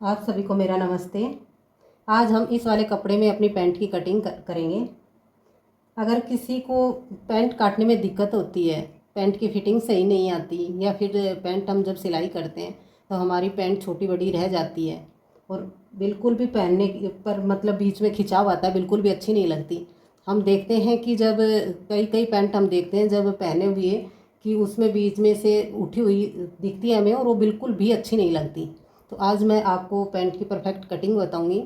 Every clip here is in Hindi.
आप सभी को मेरा नमस्ते। आज हम इस वाले कपड़े में अपनी पैंट की कटिंग करेंगे। अगर किसी को पैंट काटने में दिक्कत होती है, पैंट की फिटिंग सही नहीं आती, या फिर पैंट हम जब सिलाई करते हैं तो हमारी पैंट छोटी बड़ी रह जाती है और बिल्कुल भी पहनने पर मतलब बीच में खिंचाव आता है, बिल्कुल भी अच्छी नहीं लगती। हम देखते हैं कि जब कई कई पैंट हम देखते हैं जब पहने हुए कि उसमें बीच में से उठी हुई दिखती है हमें और वो बिल्कुल भी अच्छी नहीं लगती। तो आज मैं आपको पैंट की परफेक्ट कटिंग बताऊंगी,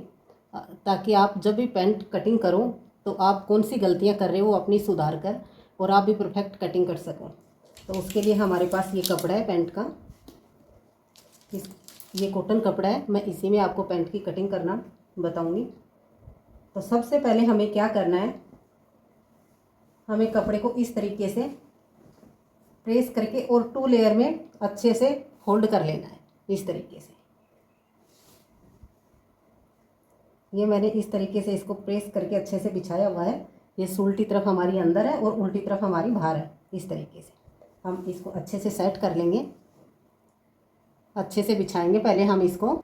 ताकि आप जब भी पैंट कटिंग करो तो आप कौन सी गलतियां कर रहे हो अपनी सुधार कर और आप भी परफेक्ट कटिंग कर सको। तो उसके लिए हमारे पास ये कपड़ा है पैंट का, ये कॉटन कपड़ा है। मैं इसी में आपको पैंट की कटिंग करना बताऊंगी। तो सबसे पहले हमें क्या करना है, हमें कपड़े को इस तरीके से प्रेस करके और 2 लेयर में अच्छे से फोल्ड कर लेना है। इस तरीके से ये मैंने इस तरीके से इसको प्रेस करके अच्छे से बिछाया हुआ है। ये उल्टी तरफ हमारी अंदर है और उल्टी तरफ हमारी बाहर है। इस तरीके से हम इसको अच्छे से सेट कर लेंगे, अच्छे से बिछाएंगे। पहले हम इसको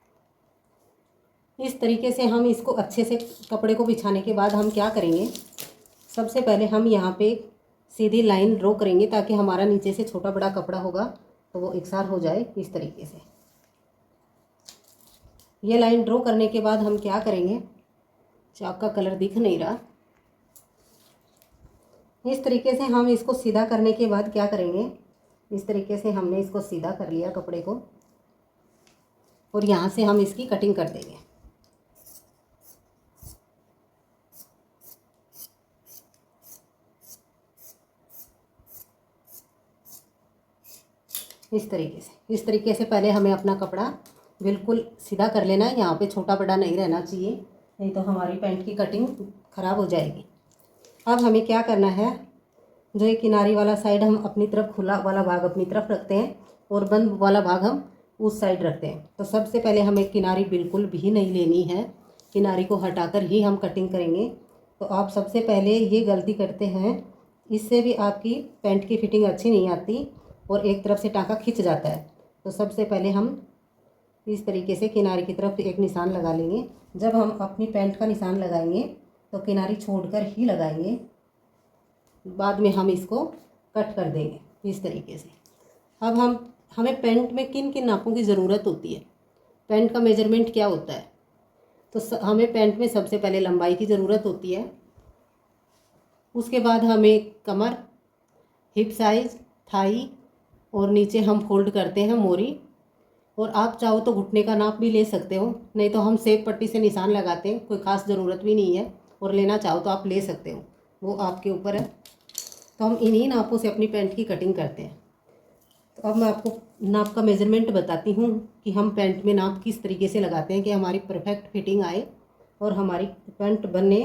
इस तरीके से हम इसको अच्छे से कपड़े को बिछाने के बाद हम क्या करेंगे, सबसे पहले हम यहाँ पे सीधी लाइन ड्रॉ करेंगे ताकि हमारा नीचे से छोटा बड़ा कपड़ा होगा तो वो एकसार हो जाए। इस तरीके से ये लाइन ड्रॉ करने के बाद हम क्या करेंगे, चाक का कलर दिख नहीं रहा, इस तरीके से हम इसको सीधा करने के बाद क्या करेंगे, इस तरीके से हमने इसको सीधा कर लिया कपड़े को और यहाँ से हम इसकी कटिंग कर देंगे। इस तरीके से पहले हमें अपना कपड़ा बिल्कुल सीधा कर लेना है। यहाँ पे छोटा बड़ा नहीं रहना चाहिए, नहीं तो हमारी पैंट की कटिंग ख़राब हो जाएगी। अब हमें क्या करना है, जो ये किनारी वाला साइड हम अपनी तरफ, खुला वाला भाग अपनी तरफ रखते हैं और बंद वाला भाग हम उस साइड रखते हैं। तो सबसे पहले हमें किनारी बिल्कुल भी नहीं लेनी है, किनारी को हटाकर ही हम कटिंग करेंगे। तो आप सबसे पहले ये गलती करते हैं, इससे भी आपकी पैंट की फिटिंग अच्छी नहीं आती और एक तरफ से टाँका खिंच जाता है। तो सबसे पहले हम इस तरीके से किनारे की तरफ एक निशान लगा लेंगे। जब हम अपनी पैंट का निशान लगाएंगे तो किनारी छोड़कर ही लगाएंगे, बाद में हम इसको कट कर देंगे इस तरीके से। अब हमें पैंट में किन किन नापों की ज़रूरत होती है, पैंट का मेजरमेंट क्या होता है। तो हमें पैंट में सबसे पहले लंबाई की ज़रूरत होती है, उसके बाद हमें कमर, हिप साइज़, थाई और नीचे हम फोल्ड करते हैं मोरी। और आप चाहो तो घुटने का नाप भी ले सकते हो, नहीं तो हम सेब पट्टी से निशान लगाते हैं, कोई ख़ास ज़रूरत भी नहीं है। और लेना चाहो तो आप ले सकते हो, वो आपके ऊपर है। तो हम इन्हीं नापों से अपनी पैंट की कटिंग करते हैं। तो अब मैं आपको नाप का मेज़रमेंट बताती हूँ कि हम पैंट में नाप किस तरीके से लगाते हैं कि हमारी परफेक्ट फिटिंग आए और हमारी पैंट बनने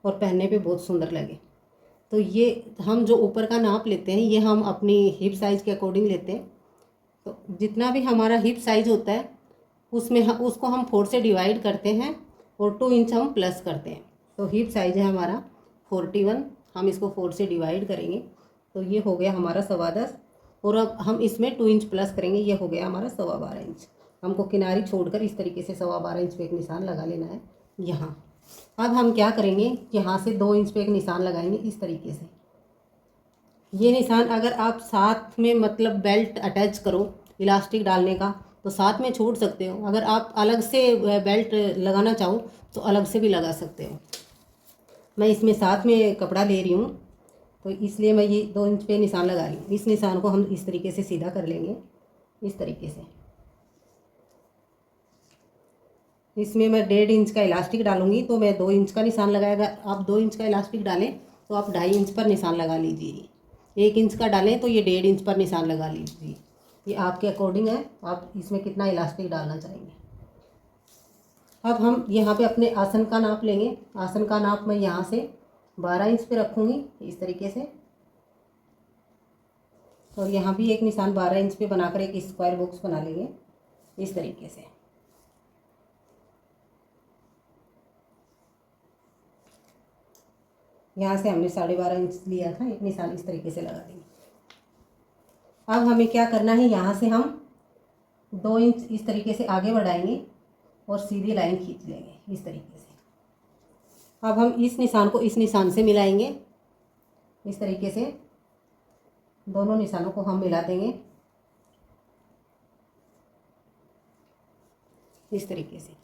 और पहनने पे बहुत सुंदर लगे। तो ये हम जो ऊपर का नाप लेते हैं ये हम अपनी हिप साइज़ के अकॉर्डिंग लेते हैं। तो जितना भी हमारा हिप साइज़ होता है उसमें उसको हम 4 से डिवाइड करते हैं और 2 इंच हम प्लस करते हैं। तो हिप साइज़ है हमारा 41, हम इसको 4 से डिवाइड करेंगे तो ये हो गया हमारा 10.25 और अब हम इसमें 2 इंच प्लस करेंगे, ये हो गया हमारा 12.25 इंच। हमको किनारी छोड़कर इस तरीके से 12.25 इंच पे एक निशान लगा लेना है यहाँ। अब हम क्या करेंगे, यहाँ से 2 इंच पे एक निशान लगाएंगे इस तरीके से। ये निशान अगर आप साथ में मतलब बेल्ट अटैच करो इलास्टिक डालने का तो साथ में छोड़ सकते हो, अगर आप अलग से बेल्ट लगाना चाहो तो अलग से भी लगा सकते हो। मैं इसमें साथ में कपड़ा ले रही हूँ तो इसलिए मैं ये 2 इंच पे निशान लगा रही हूँ। इस निशान को हम इस तरीके से सीधा कर लेंगे, इस तरीके से। इसमें मैं 1.5 इंच का इलास्टिक डालूंगी तो मैं 2 इंच का निशान लगाएगा। आप 2 इंच का इलास्टिक डालें तो आप 2.5 इंच पर निशान लगा लीजिए, 1 इंच का डालें तो ये 1.5 इंच पर निशान लगा लीजिए। ये आपके अकॉर्डिंग है, आप इसमें कितना इलास्टिक डालना चाहेंगे। अब हम यहाँ पे अपने आसन का नाप लेंगे। आसन का नाप मैं यहाँ से 12 इंच पे रखूँगी इस तरीके से, और यहाँ भी एक निशान 12 इंच पे बनाकर एक स्क्वायर बॉक्स बना लेंगे इस तरीके से। यहाँ से हमने 12.5 इंच लिया था, एक निशान इस तरीके से लगा देंगे। अब हमें क्या करना है, यहाँ से हम 2 इंच इस तरीके से आगे बढ़ाएंगे और सीधी लाइन खींच लेंगे इस तरीके से। अब हम इस निशान को इस निशान से मिलाएंगे। इस तरीके से दोनों निशानों को हम मिला देंगे इस तरीके से।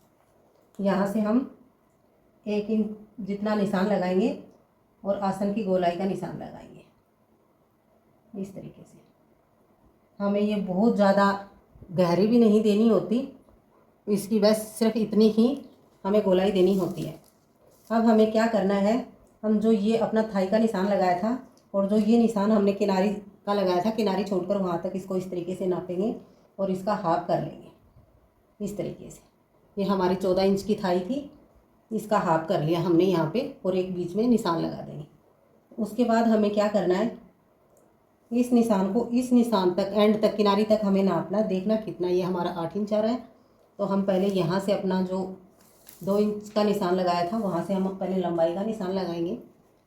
यहाँ से हम 1 इंच जितना निशान लगाएंगे और आसन की गोलाई का निशान लगाएंगे इस तरीके से। हमें ये बहुत ज़्यादा गहरी भी नहीं देनी होती, इसकी बस सिर्फ इतनी ही हमें गोलाई देनी होती है। अब हमें क्या करना है, हम जो ये अपना थाई का निशान लगाया था और जो ये निशान हमने किनारी का लगाया था, किनारी छोड़कर वहाँ तक इसको इस तरीके से नापेंगे और इसका हाफ कर लेंगे इस तरीके से। ये हमारी 14 इंच की थाई थी, इसका हाफ कर लिया हमने यहाँ पे और एक बीच में निशान लगा देंगे। उसके बाद हमें क्या करना है, इस निशान को इस निशान तक एंड तक किनारी तक हमें नापना, देखना कितना, ये हमारा 8 इंच आ रहा है। तो हम पहले यहाँ से अपना जो 2 इंच का निशान लगाया था वहाँ से हम पहले लंबाई का निशान लगाएंगे।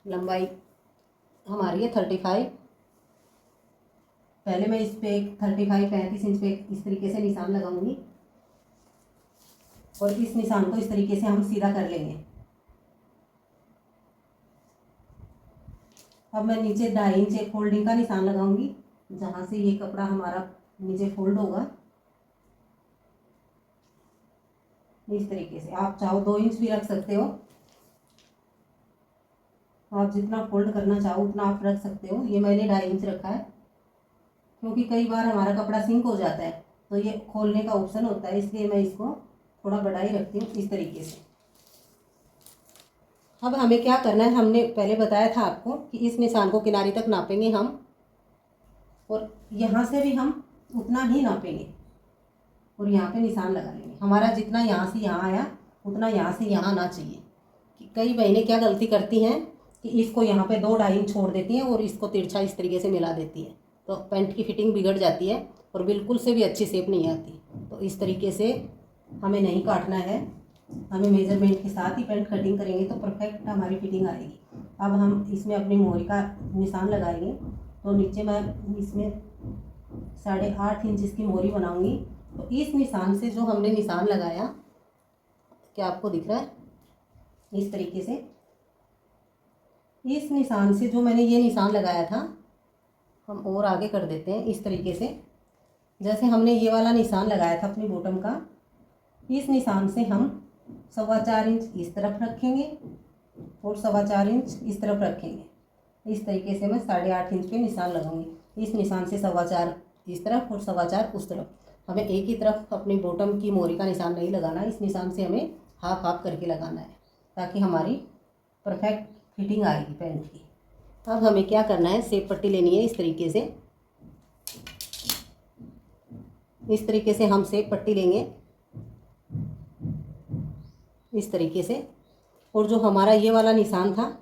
लंबाई हमारी है 35। पहले मैं इस पे 35 इंच पे इस तरीके से निशान लगाऊंगी और इस निशान को इस तरीके से हम सीधा कर लेंगे। अब मैं नीचे 2.5 इंच एक फोल्डिंग का निशान लगाऊंगी, जहाँ से ये कपड़ा हमारा नीचे फोल्ड होगा इस तरीके से। आप चाहो 2 इंच भी रख सकते हो, आप जितना फोल्ड करना चाहो उतना आप रख सकते हो। ये मैंने 2.5 इंच रखा है क्योंकि कई बार हमारा कपड़ा सिंक हो जाता है तो ये खोलने का ऑप्शन होता है, इसलिए मैं इसको थोड़ा बड़ा ही रखती हूँ इस तरीके से। अब हमें क्या करना है, हमने पहले बताया था आपको कि इस निशान को किनारी तक नापेंगे हम और यहाँ से भी हम उतना ही नापेंगे और यहाँ पे निशान लगा लेंगे। हमारा जितना यहाँ से यहाँ आया उतना यहाँ से यहाँ आना चाहिए। कि कई बहनें क्या गलती करती हैं कि इसको यहाँ पे 2-2.5 इंच छोड़ देती हैं और इसको तिरछा इस तरीके से मिला देती है, तो पैंट की फिटिंग बिगड़ जाती है और बिल्कुल से भी अच्छी शेप नहीं आती। तो इस तरीके से हमें नहीं काटना है, हमें मेजरमेंट के साथ ही पैंट कटिंग करेंगे तो परफेक्ट हमारी फिटिंग आएगी। अब हम इसमें अपनी मोहरी का निशान लगाएंगे। तो नीचे मैं इसमें 8.5 इंच इसकी मोहरी बनाऊंगी। तो इस निशान से जो हमने निशान लगाया, क्या आपको दिख रहा है, इस तरीके से इस निशान से जो मैंने ये निशान लगाया था हम और आगे कर देते हैं इस तरीके से। जैसे हमने ये वाला निशान लगाया था अपनी बॉटम का, इस निशान से हम 4.25 इंच इस तरफ रखेंगे और 4.25 इंच इस तरफ रखेंगे। इस तरीके से मैं 8.5 इंच पे निशान लगाऊंगी। इस निशान से 4.25 इस तरफ और 4.25 उस तरफ। हमें एक ही तरफ अपनी बॉटम की मोहरी का निशान नहीं लगाना, इस निशान से हमें हाफ हाफ करके लगाना है ताकि हमारी परफेक्ट फिटिंग आएगी पैंट की। अब हमें क्या करना है, सेप पट्टी लेनी है इस तरीके से। इस तरीके से हम सेप पट्टी लेंगे इस तरीके से। और जो हमारा ये वाला निशान था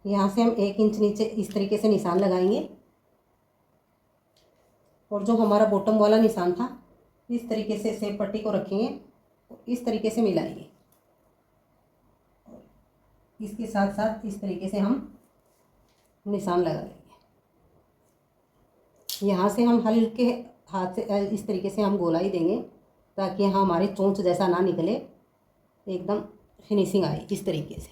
यहाँ से हम 1 इंच नीचे इस तरीके से निशान लगाएंगे और जो हमारा बॉटम वाला निशान था इस तरीके से सेप पट्टी को रखेंगे, इस तरीके से मिलाएंगे। इसके साथ साथ इस तरीके से हम निशान लगा लेंगे। यहाँ से हम हल्के हाथ से इस तरीके से हम गोलाई देंगे ताकि यहाँ हमारे चोंच जैसा ना निकले, एकदम फिनिशिंग आए इस तरीके से।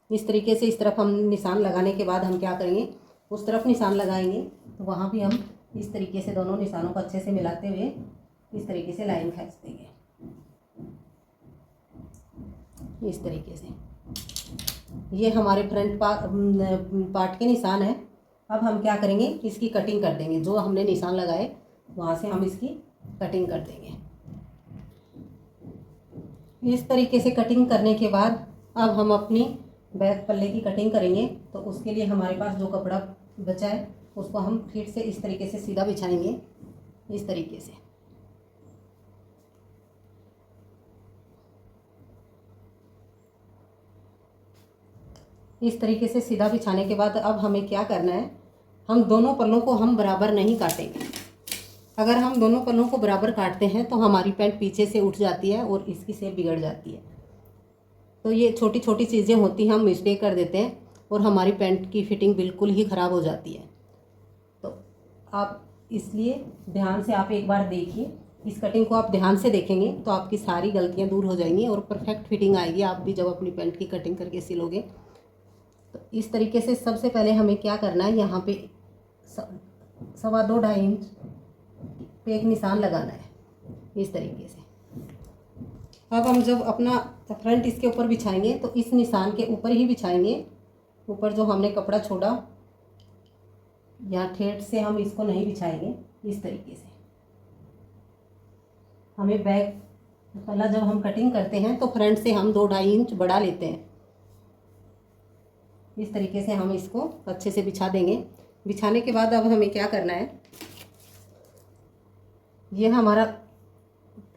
इस तरीके से इस तरफ हम निशान लगाने के बाद हम क्या करेंगे, उस तरफ निशान लगाएंगे तो वहाँ भी हम इस तरीके से दोनों निशानों को अच्छे से मिलाते हुए इस तरीके से लाइन खींच देंगे इस तरीके से। ये हमारे फ्रंट पार्ट के निशान है। अब हम क्या करेंगे, इसकी कटिंग कर देंगे। जो हमने निशान लगाए वहाँ से हम इसकी कटिंग कर देंगे इस तरीके से। कटिंग करने के बाद अब हम अपनी बैक पल्ले की कटिंग करेंगे। तो उसके लिए हमारे पास जो कपड़ा बचा है उसको हम फिर से इस तरीके से सीधा बिछाएंगे इस तरीके से। इस तरीके से सीधा बिछाने के बाद अब हमें क्या करना है, हम दोनों पल्लों को हम बराबर नहीं काटेंगे। अगर हम दोनों पल्लों को बराबर काटते हैं तो हमारी पैंट पीछे से उठ जाती है और इसकी शेप बिगड़ जाती है। तो ये छोटी छोटी चीज़ें होती हैं, हम मिस्टेक कर देते हैं और हमारी पैंट की फिटिंग बिल्कुल ही ख़राब हो जाती है। तो आप इसलिए ध्यान से आप एक बार देखिए इस कटिंग को आप ध्यान से देखेंगे तो आपकी सारी गलतियां दूर हो जाएंगी और परफेक्ट फिटिंग आएगी। आप भी जब अपनी पैंट की कटिंग करके सिलोगे तो इस तरीके से सबसे पहले हमें क्या करना है, यहाँ पे 2.25 इंच पे एक निशान लगाना है इस तरीके से। अब हम जब अपना फ्रंट इसके ऊपर बिछाएंगे तो इस निशान के ऊपर ही बिछाएंगे। ऊपर जो हमने कपड़ा छोड़ा यहाँ ठेठ से हम इसको नहीं बिछाएंगे। इस तरीके से हमें बैक पहला जब हम कटिंग करते हैं तो फ्रंट से हम 2.25 इंच बढ़ा लेते हैं। इस तरीके से हम इसको अच्छे से बिछा देंगे। बिछाने के बाद अब हमें क्या करना है, ये हमारा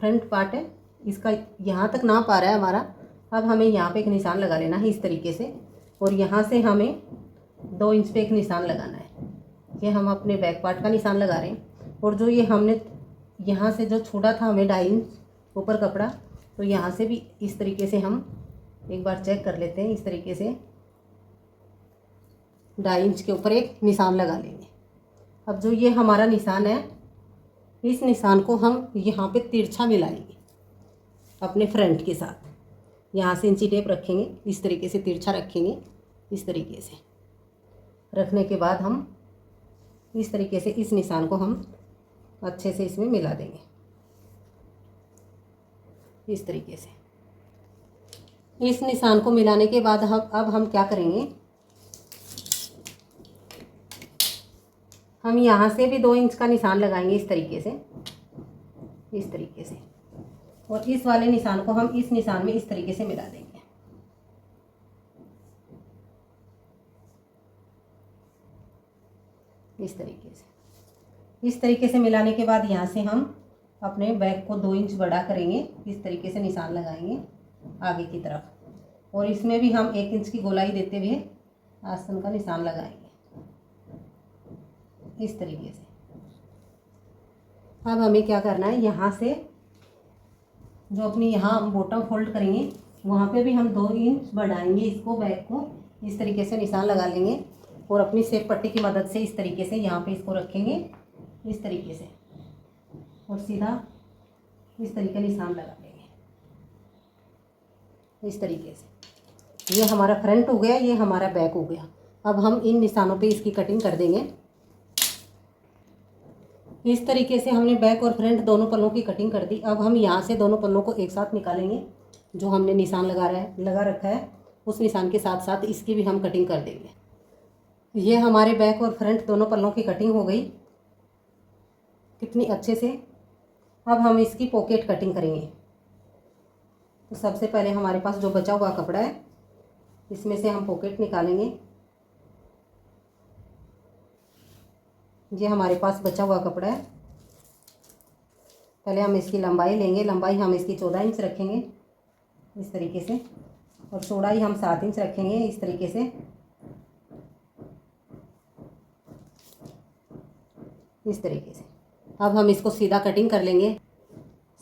फ्रंट पार्ट है, इसका यहाँ तक नाप आ रहा है हमारा। अब हमें यहाँ पे एक निशान लगा लेना है इस तरीके से, और यहाँ से हमें 2 इंच पे एक निशान लगाना है। ये हम अपने बैक पार्ट का निशान लगा रहे हैं। और जो ये हमने यहाँ से जो छोड़ा था हमें 2.5 इंच ऊपर कपड़ा, तो यहाँ से भी इस तरीके से हम एक बार चेक कर लेते हैं। इस तरीके से 2.5 इंच के ऊपर एक निशान लगा लेंगे। अब जो ये हमारा निशान है, इस निशान को हम यहाँ पे तिरछा मिलाएंगे अपने फ्रंट के साथ। यहाँ से इंची टेप रखेंगे, इस तरीके से तिरछा रखेंगे। इस तरीके से रखने के बाद हम इस तरीके से इस निशान को हम अच्छे से इसमें मिला देंगे इस तरीके से। इस निशान को मिलाने के बाद अब हम क्या करेंगे, हम यहाँ से भी 2 इंच का निशान लगाएंगे इस तरीके से, इस तरीके से। और इस वाले निशान को हम इस निशान में इस तरीके से मिला देंगे इस तरीके से। इस तरीके से मिलाने के बाद यहाँ से हम अपने बैक को 2 इंच बड़ा करेंगे। इस तरीके से निशान लगाएंगे आगे की तरफ, और इसमें भी हम 1 इंच की गोलाई देते हुए आसन का निशान लगाएंगे इस तरीके से। अब हमें क्या करना है, यहाँ से जो अपनी यहाँ हम बॉटम फोल्ड करेंगे वहाँ पे भी हम 2 इंच बढ़ाएंगे इसको, बैक को इस तरीके से निशान लगा लेंगे। और अपनी सेफ पट्टी की मदद से इस तरीके से यहाँ पे इसको रखेंगे इस तरीके से, और सीधा इस तरीके निशान लगा लेंगे इस तरीके से। ये हमारा फ्रंट हो गया, ये हमारा बैक हो गया। अब हम इन निशानों पे इसकी कटिंग कर देंगे इस तरीके से। हमने बैक और फ्रंट दोनों पल्लों की कटिंग कर दी। अब हम यहाँ से दोनों पल्लों को एक साथ निकालेंगे। जो हमने निशान लगा रखा है उस निशान के साथ साथ इसकी भी हम कटिंग कर देंगे। ये हमारे बैक और फ्रंट दोनों पल्लों की कटिंग हो गई कितनी अच्छे से। अब हम इसकी पॉकेट कटिंग करेंगे। तो सबसे पहले हमारे पास जो बचा हुआ कपड़ा है इसमें से हम पॉकेट निकालेंगे। ये हमारे पास बचा हुआ कपड़ा है। पहले हम इसकी लंबाई लेंगे। लंबाई हम इसकी 14 इंच रखेंगे इस तरीके से, और चौड़ाई हम 7 इंच रखेंगे इस तरीके से, इस तरीके से। अब हम इसको सीधा कटिंग कर लेंगे।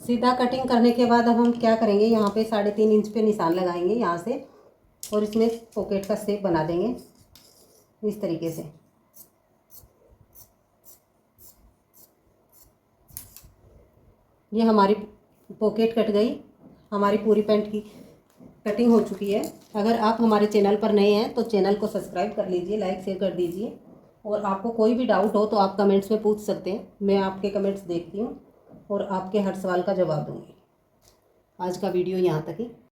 सीधा कटिंग करने के बाद अब हम क्या करेंगे, यहाँ पे 3.5 इंच पे निशान लगाएंगे यहाँ से, और इसमें पॉकेट का शेप बना देंगे इस तरीके से। ये हमारी पॉकेट कट गई, हमारी पूरी पैंट की कटिंग हो चुकी है। अगर आप हमारे चैनल पर नए हैं तो चैनल को सब्सक्राइब कर लीजिए, लाइक शेयर कर दीजिए। और आपको कोई भी डाउट हो तो आप कमेंट्स में पूछ सकते हैं। मैं आपके कमेंट्स देखती हूँ और आपके हर सवाल का जवाब दूँगी। आज का वीडियो यहाँ तक ही।